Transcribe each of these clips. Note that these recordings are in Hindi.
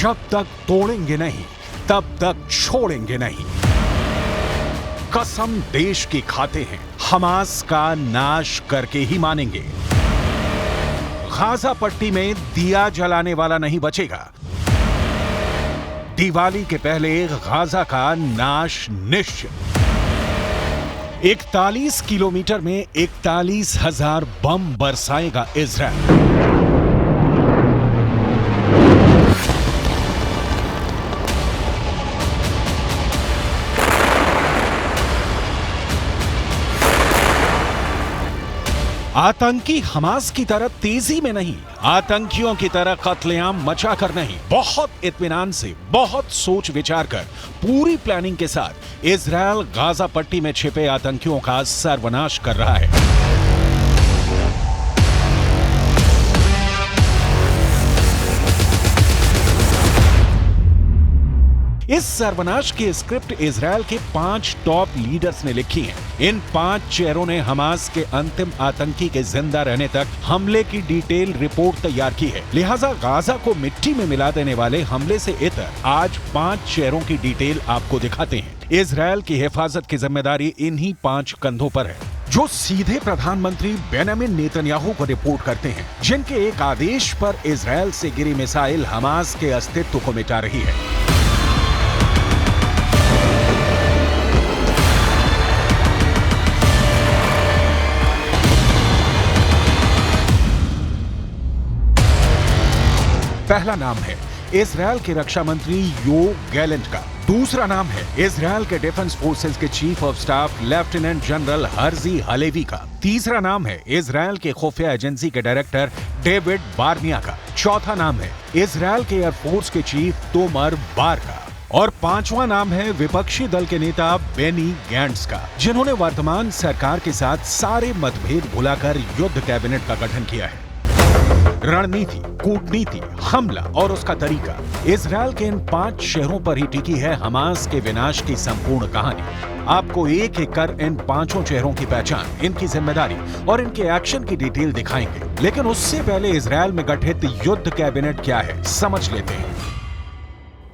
जब तक तोड़ेंगे नहीं तब तक छोड़ेंगे नहीं। कसम देश की खाते हैं, हमास का नाश करके ही मानेंगे। गाजा पट्टी में दिया जलाने वाला नहीं बचेगा। दिवाली के पहले गाजा का नाश निश्चित। 41 किलोमीटर में 41,000 बम बरसाएगा इजराइल। आतंकी हमास की तरह तेजी में नहीं, आतंकियों की तरह कत्लेआम मचाकर नहीं, बहुत इत्मीनान से, बहुत सोच विचार कर, पूरी प्लानिंग के साथ इजराइल गाजा पट्टी में छिपे आतंकियों का सर्वनाश कर रहा है। इस सर्वनाश की स्क्रिप्ट इजराइल के 5 टॉप लीडर्स ने लिखी है। इन 5 चेहरों ने हमास के अंतिम आतंकी के जिंदा रहने तक हमले की डिटेल रिपोर्ट तैयार की है। लिहाजा गाजा को मिट्टी में मिला देने वाले हमले से इतर आज 5 चेहरों की डिटेल आपको दिखाते हैं। इजराइल की हिफाजत की जिम्मेदारी इन्हीं 5 कंधों पर है, जो सीधे प्रधानमंत्री बेंजामिन नेतन्याहू को रिपोर्ट करते हैं, जिनके एक आदेश पर इजराइल से गिरी मिसाइल हमास के अस्तित्व को मिटा रही है। पहला नाम है इजराइल के रक्षा मंत्री योव गैलेंट का। दूसरा नाम है इजराइल के डिफेंस फोर्सेस के chief of staff lieutenant general Herzi Halevi का। तीसरा नाम है इजराइल के खुफिया एजेंसी के डायरेक्टर डेविड बार्निया का। चौथा नाम है इजराइल के एयरफोर्स के चीफ तोमर बार का। और 5वां नाम है विपक्षी दल के नेता बेनी गैंट्स का, जिन्होंने वर्तमान सरकार के साथ सारे मतभेद भुलाकर युद्ध कैबिनेट का गठन किया है। रणनीति, कूटनीति, हमला और उसका तरीका, इजराइल के इन 5 शहरों पर ही टिकी है हमास के विनाश की संपूर्ण कहानी। आपको एक एक कर इन 5 चेहरों की पहचान, इनकी जिम्मेदारी और इनके एक्शन की डिटेल दिखाएंगे। लेकिन उससे पहले इजराइल में गठित युद्ध कैबिनेट क्या है, समझ लेते हैं।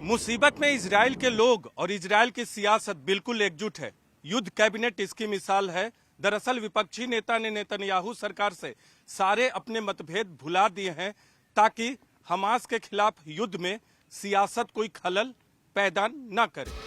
मुसीबत में इजराइल के लोग और इजराइल की सियासत बिल्कुल एकजुट है। युद्ध कैबिनेट इसकी मिसाल है। दरअसल विपक्षी नेता ने नेतन्याहू सरकार से सारे अपने मतभेद भुला दिए हैं, ताकि हमास के खिलाफ युद्ध में सियासत कोई खलल पैदा न करे।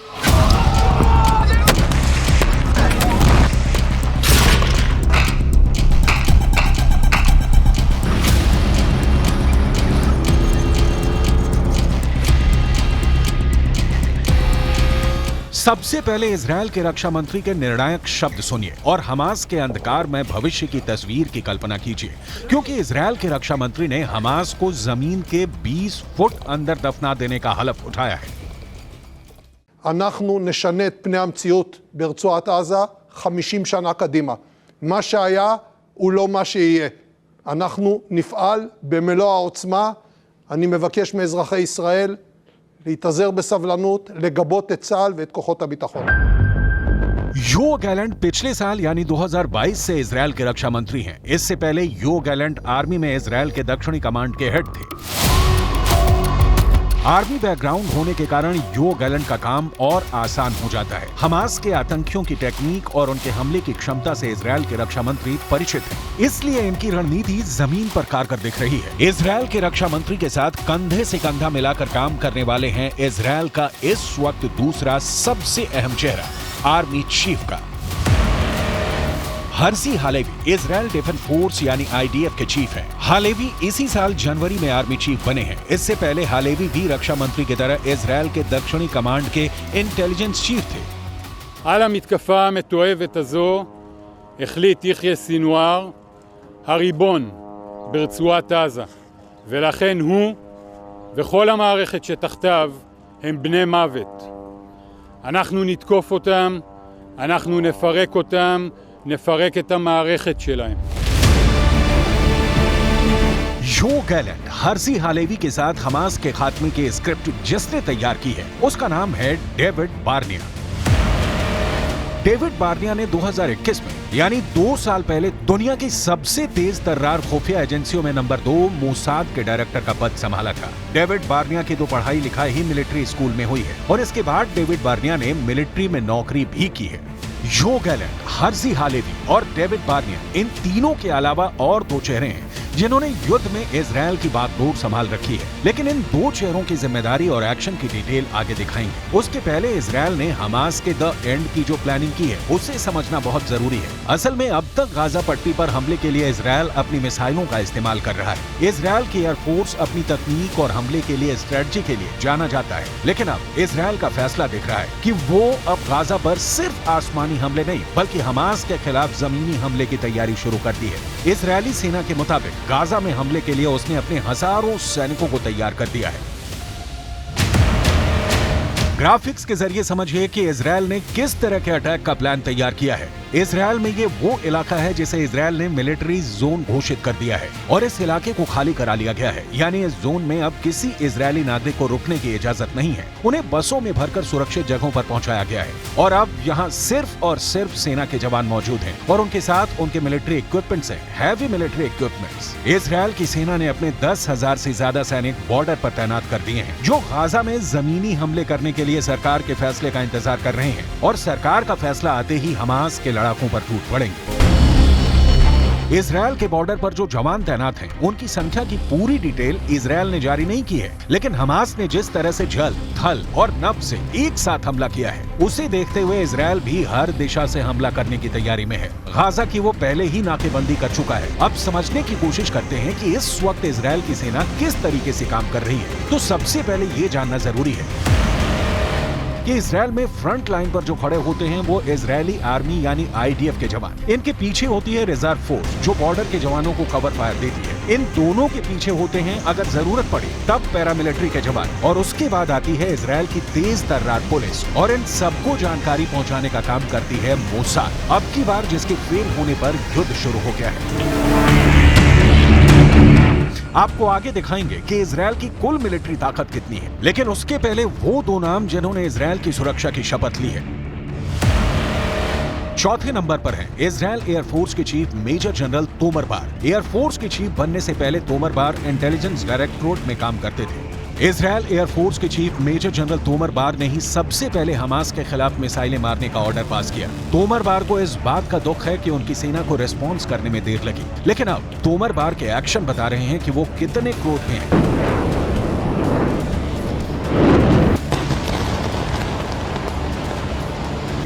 सबसे पहले इजराइल के रक्षा मंत्री के निर्णायक शब्द सुनिए और हमास के अंधकार में भविष्य की तस्वीर की कल्पना कीजिए, क्योंकि इजराइल के रक्षा मंत्री ने हमास को जमीन के 20 फुट अंदर दफना देने का हलफ उठाया है। אנחנו נשנה את פני המציאות ברצועת עזה 50 שנה קדימה. מה שהיה הוא לא מה שיהיה. אנחנו נפעל במלוא העוצמה. אני מבקש מאזרחי ישראל להתאזר בסבלנות, לגבות את צה"ל ואת כוחות הביטחון. योव गैलेंट पिछले साल यानी 2022 से इजराइल के रक्षा मंत्री हैं। इससे पहले योव गैलेंट आर्मी में इजराइल के दक्षिणी कमांड के हेड थे। आर्मी बैकग्राउंड होने के कारण योव गैलेंट का काम और आसान हो जाता है। हमास के आतंकियों की टेक्निक और उनके हमले की क्षमता से इजराइल के रक्षा मंत्री परिचित हैं। इसलिए इनकी रणनीति जमीन पर कारगर दिख रही है। इजराइल के रक्षा मंत्री के साथ कंधे से कंधा मिलाकर काम करने वाले हैं इजराइल का इस वक्त दूसरा सबसे अहम चेहरा, आर्मी चीफ का Herzi Halevi. Israel defence force यानी IDF के चीफ हैं। हालेवी इसी साल जनवरी में आर्मी चीफ बने हैं। इससे पहले हालेवी भी रक्षा मंत्री की तरह इजराइल के दक्षिणी कमांड के इंटेलिजेंस चीफ थे। על המתקפה המתועבת הזו החליט יחיא סינואר, הריבון ברצועת עזה, ולכן הוא וכל המערכת שתחתיו הם בני מוות. אנחנו נתקוף אותם, אנחנו נפרק אותם, נפרק את המערכת שלהם. योव गैलेंट हर्जी हालेवी के साथ हमास के खात्मे की स्क्रिप्ट जिसने तैयार की है, उसका नाम है डेविड बार्निया। डेविड बार्निया ने 2021 में यानी 2 साल पहले दुनिया की सबसे तेज तर्रार खुफिया एजेंसियों में नंबर 2 मोसाद के डायरेक्टर का पद संभाला था। डेविड बार्निया की तो पढ़ाई लिखाई ही मिलिट्री स्कूल में हुई है और इसके बाद डेविड बार्निया ने मिलिट्री में नौकरी भी की है। यो गैलेंट, हर्जी हालेवी और डेविड बार्निया, इन तीनों के अलावा और 2 चेहरे हैं जिन्होंने युद्ध में इजरायल की बागडोर संभाल रखी है। लेकिन इन 2 चेहरों की जिम्मेदारी और एक्शन की डिटेल आगे दिखाएंगे। उसके पहले इजरायल ने हमास के द एंड की जो प्लानिंग की है उसे समझना बहुत जरूरी है। असल में अब तक गाजा पट्टी पर हमले के लिए इजरायल अपनी मिसाइलों का इस्तेमाल कर रहा है। इजरायल की एयरफोर्स अपनी तकनीक और हमले के लिए स्ट्रेटजी के लिए जाना जाता है। लेकिन अब इजरायल का फैसला दिख रहा है कि वो अब गाजा पर सिर्फ आसमानी हमले नहीं बल्कि हमास के खिलाफ जमीनी हमले की तैयारी शुरू कर दी है। इजरायली सेना के मुताबिक गाजा में हमले के लिए उसने अपने हजारों सैनिकों को तैयार कर दिया है। ग्राफिक्स के जरिए समझिए कि इजरायल ने किस तरह के अटैक का प्लान तैयार किया है। इजरायल में ये वो इलाका है जिसे इजरायल ने मिलिट्री जोन घोषित कर दिया है और इस इलाके को खाली करा लिया गया है। यानी इस जोन में अब किसी इजरायली नागरिक को रुकने की इजाजत नहीं है। उन्हें बसों में भरकर सुरक्षित जगहों पर पहुंचाया गया है और अब यहाँ सिर्फ और सिर्फ सेना के जवान मौजूद हैं और उनके साथ उनके मिलिट्री इक्विपमेंट्स हैं, हैवी मिलिट्री इक्विपमेंट्स। इजरायल की सेना ने अपने 10,000 से ज्यादा सैनिक बॉर्डर पर तैनात कर दिए हैं जो गाजा में जमीनी हमले करने के लिए सरकार के फैसले का इंतजार कर रहे हैं और सरकार का फैसला आते ही हमास के लड़ाकों पर टूट पड़ेंगे। इजरायल के बॉर्डर पर जो जवान तैनात हैं, उनकी संख्या की पूरी डिटेल इजरायल ने जारी नहीं की है, लेकिन हमास ने जिस तरह से जल, थल और नभ से एक साथ हमला किया है, उसे देखते हुए इजरायल भी हर दिशा से हमला करने की तैयारी में है। गाजा की वो पहले ही नाकेबंदी कर चुका है। अब समझने की कोशिश करते हैं कि इस वक्त इजरायल की सेना किस तरीके से काम कर रही है। तो सबसे पहले ये जानना जरूरी है कि इजरायल में फ्रंट लाइन पर जो खड़े होते हैं वो इजरायली आर्मी यानी आईडीएफ के जवान। इनके पीछे होती है रिजर्व फोर्स जो बॉर्डर के जवानों को कवर फायर देती है। इन दोनों के पीछे होते हैं अगर जरूरत पड़े तब पैरामिलिट्री के जवान और उसके बाद आती है इजरायल की तेज तर्रार पुलिस और इन सबको जानकारी पहुंचाने का काम करती है मोसाद। अब की बार जिसके फेल होने पर युद्ध शुरू हो गया है। आपको आगे दिखाएंगे कि इजरायल की कुल मिलिट्री ताकत कितनी है, लेकिन उसके पहले वो 2 नाम जिन्होंने इजरायल की सुरक्षा की शपथ ली है। चौथे नंबर पर हैं इजरायल एयरफोर्स के चीफ मेजर जनरल तोमर बार। एयरफोर्स के चीफ बनने से पहले तोमर बार इंटेलिजेंस डायरेक्टोरेट में काम करते थे। इजरायल एयरफोर्स के चीफ मेजर जनरल तोमर बार ने ही सबसे पहले हमास के खिलाफ मिसाइलें मारने का ऑर्डर पास किया। तोमर बार को इस बात का दुख है कि उनकी सेना को रिस्पॉन्स करने में देर लगी, लेकिन अब तोमर बार के एक्शन बता रहे हैं कि वो कितने क्रोध में हैं।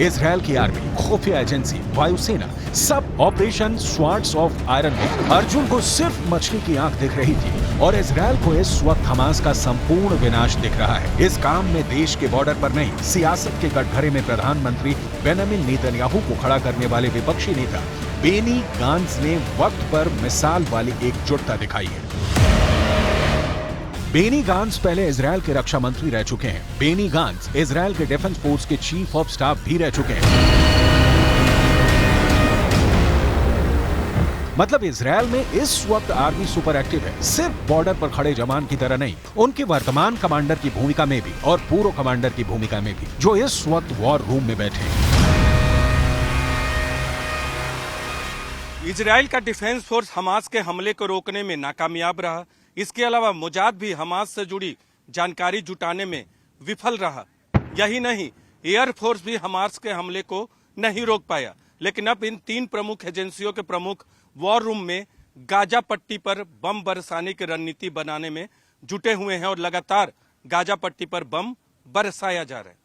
इजरायल की आर्मी, खुफिया एजेंसी, वायुसेना, सब ऑपरेशन स्वार्ड्स ऑफ आयरन में अर्जुन को सिर्फ मछली की आंख दिख रही थी और इजरायल को इस वक्त हमास का संपूर्ण विनाश दिख रहा है। इस काम में देश के बॉर्डर पर नहीं, सियासत के कटघरे में प्रधानमंत्री बेंजामिन नेतन्याहू को खड़ा करने वाले विपक्षी नेता बेनी गांट्ज ने वक्त पर मिसाल वाली एकजुटता दिखाई है। बेनी गांट्ज पहले इजरायल के रक्षा मंत्री रह चुके हैं। बेनी गांट्ज इजरायल के डिफेंस फोर्स के चीफ ऑफ स्टाफ भी रह चुके हैं। मतलब इजरायल में इस वक्त आर्मी सुपर एक्टिव है, सिर्फ बॉर्डर पर खड़े जवान की तरह नहीं, उनके वर्तमान कमांडर की भूमिका में भी और पूर्व कमांडर की भूमिका में भी, जो इस वक्त वॉर रूम में बैठे हैं। इजरायल का डिफेंस फोर्स हमास के हमले को रोकने में नाकामयाब रहा। इसके अलावा मोसाद भी हमास से जुड़ी जानकारी जुटाने में विफल रहा। यही नहीं, एयरफोर्स भी हमास के हमले को नहीं रोक पाया। लेकिन अब इन 3 प्रमुख एजेंसियों के प्रमुख वॉर रूम में गाजा पट्टी पर बम बरसाने की रणनीति बनाने में जुटे हुए हैं और लगातार गाजा पट्टी पर बम बरसाया जा रहा है।